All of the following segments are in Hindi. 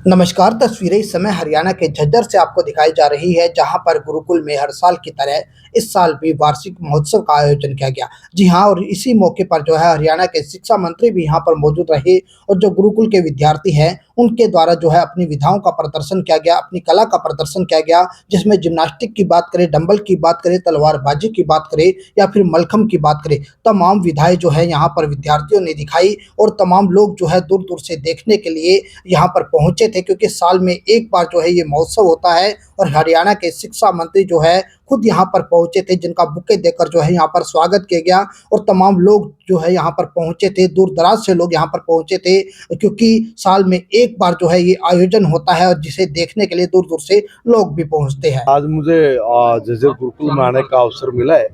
नमस्कार। तस्वीरें इस समय हरियाणा के झज्जर से आपको दिखाई जा रही है, जहां पर गुरुकुल में हर साल की तरह इस साल भी वार्षिक महोत्सव का आयोजन किया गया। जी हां, और इसी मौके पर जो है हरियाणा के शिक्षा मंत्री भी यहां पर मौजूद रहे और जो गुरुकुल के विद्यार्थी हैं उनके द्वारा जो है अपनी विधाओं का प्रदर्शन किया गया, अपनी कला का प्रदर्शन किया गया, जिसमें जिम्नास्टिक की बात करें, डंबल की बात करें, तलवारबाजी की बात करें या फिर मलखम्ब की बात करें, तमाम विधाएं जो है यहाँ पर विद्यार्थियों ने दिखाई और तमाम लोग जो है दूर-दूर से देखने के लिए यहाँ पर पहुँचे थे, क्योंकि साल में एक बार जो है ये महोत्सव होता है और हरियाणा के शिक्षा मंत्री जो है खुद यहाँ पर पहुँचे थे, जिनका बुके देकर जो है यहाँ पर स्वागत किया गया और तमाम लोग जो है यहाँ पर पहुँचे थे, दूर-दराज से लोग यहाँ पर पहुँचे थे, क्योंकि साल में एक बार जो है ये आयोजन होता है और जिसे देखने के लिए दूर-दूर से लोग भी पहुँचते हैं। आज मुझे झज्जर गुरुकुल में आने का अवसर मिला है।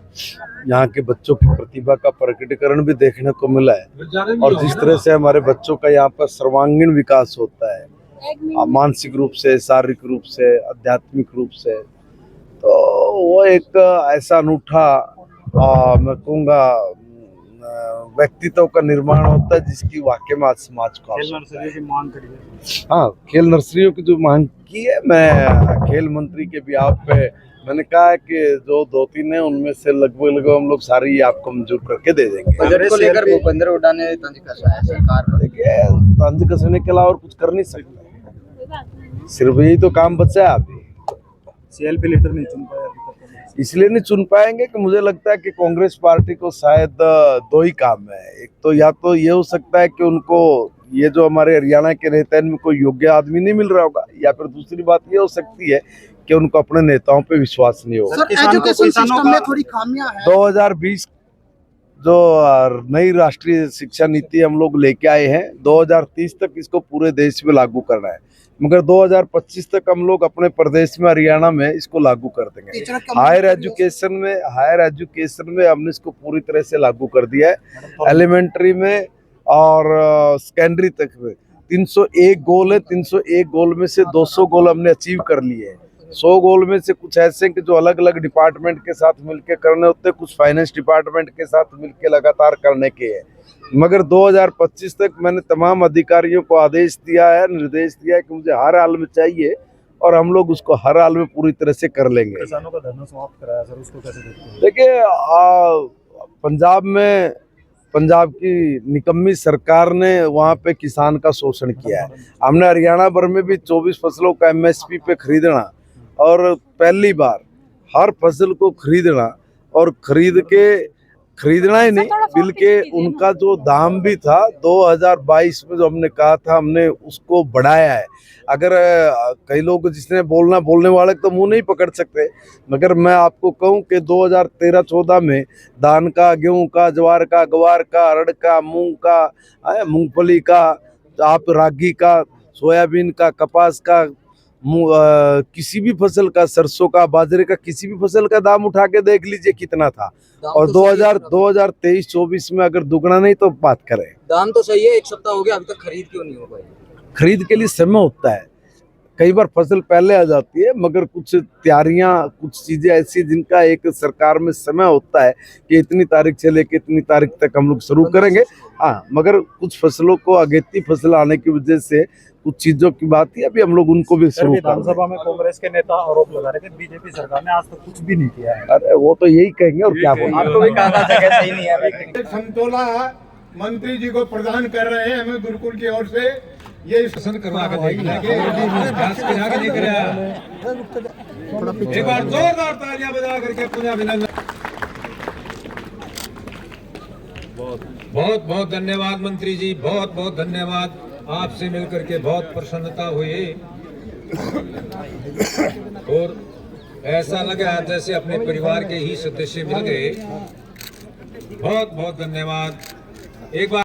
यहाँ के बच्चों की प्रतिभा का प्रकटीकरण भी देखने को मिला है और जिस तरह से हमारे बच्चों का यहाँ पर सर्वांगीण विकास होता है, मानसिक रूप से, शारीरिक रूप से, आध्यात्मिक रूप से, तो वो एक ऐसा अनूठा मैं कहूँगा व्यक्तित्व का निर्माण होता है जिसकी वाकई में आज समाज को खेल नर्सरियों की मांग करी है। हाँ, खेल नर्सरियों की जो मांग की है, मैं खेल मंत्री के भी आप पे मैंने कहा है कि जो 2-3 है उनमें से लगभग हम लोग सारी आपको मंजूर करके दे देंगे। बजट को लेकर भूपेंद्र हुड्डा ने तंज कसा है सरकार पर। देखिए, तंज कसने के अलावा और कुछ कर नहीं सकते, सिर्फ यही तो काम बचा है अभी। सीएलपी लीडर नहीं चुन पाया अभी तक। इसलिए नहीं चुन पाएंगे कि मुझे लगता है कि कांग्रेस पार्टी को शायद 2 ही काम है। एक तो या तो ये हो सकता है कि उनको ये जो हमारे हरियाणा के नेता इनमें कोई योग्य आदमी नहीं मिल रहा होगा, या फिर दूसरी बात ये हो सकती है कि उनको अपने नेताओं पे विश्वास नहीं होगा। एजुकेशन सिस्टम में थोड़ी खामियां हैं। 2020 जो नई राष्ट्रीय शिक्षा नीति हम लोग लेके आए हैं, 2030 तक इसको पूरे देश में लागू करना है, मगर 2025 तक हम लोग अपने प्रदेश में हरियाणा में इसको लागू कर देंगे। हायर एजुकेशन में हमने इसको पूरी तरह से लागू कर दिया है। एलिमेंट्री में और सेकेंडरी तक में 301 गोल है। 301 गोल में से 200 गोल हमने अचीव कर लिए हैं। 100 गोल में से कुछ ऐसे कि जो अलग अलग डिपार्टमेंट के साथ मिलकर करने होते हैं, कुछ फाइनेंस डिपार्टमेंट के साथ मिलकर लगातार करने के हैं। मगर 2025 तक मैंने तमाम अधिकारियों को आदेश दिया है, निर्देश दिया है कि मुझे हर हाल में चाहिए और हम लोग उसको हर हाल में पूरी तरह से कर लेंगे। किसानों का धरना समाप्त कराया सर, उसको कैसे देखते हैं? देखिए, पंजाब में पंजाब की निकम्मी सरकार ने वहाँ पे किसान का शोषण किया है। हमने हरियाणा भर में भी 24 फसलों का MSP पे खरीदना और पहली बार हर फसल को खरीदना और खरीदना ही नहीं बल्कि उनका जो दाम भी था 2022 में जो हमने कहा था, हमने उसको बढ़ाया है। अगर कई लोग बोलने वाले तो मुंह नहीं पकड़ सकते, मगर मैं आपको कहूं कि 2013-14 में धान का, गेहूं का, ज्वार का, ग्वार का, अरड़ का, मूंग का, मूंगफली का, आप रागी का, सोयाबीन का, कपास का, किसी भी फसल का, सरसों का, बाजरे का, किसी भी फसल का दाम उठा के देख लीजिए कितना था। और 2023-24 में अगर दुगना नहीं तो बात करें। दाम तो सही है, 1 सप्ताह हो गया, अभी तक खरीद क्यों नहीं हो पाई? खरीद के लिए समय होता है, कई बार फसल पहले आ जाती है, मगर कुछ तैयारियां, कुछ चीजें ऐसी जिनका एक सरकार में समय होता है कि इतनी तारीख से लेकर इतनी तारीख तक हम लोग शुरू करेंगे। हाँ, मगर कुछ फसलों को अगेती फसल आने की वजह से कुछ चीजों की बात है, अभी हम लोग उनको भी शुरू करेंगे। विधानसभा में कांग्रेस के नेता आरोप लगा रहे थे बीजेपी सरकार ने आज तक कुछ भी नहीं किया है। अरे वो तो यही कहेंगे और क्या बोलेंगे। आपको भी कहा था जगह सही नहीं है। संतोला मंत्री जी को प्रदान कर रहे हैं हमें गुरुकुल की ओर से। ये शासन करवा के एक बार जोरदार तालियां बजा करके पुनः अभिनंदन। बहुत बहुत धन्यवाद मंत्री जी, बहुत बहुत धन्यवाद। आपसे मिलकर के बहुत प्रसन्नता हुई और ऐसा लगा जैसे अपने परिवार के ही सदस्य मिल गए। बहुत बहुत धन्यवाद। एक बार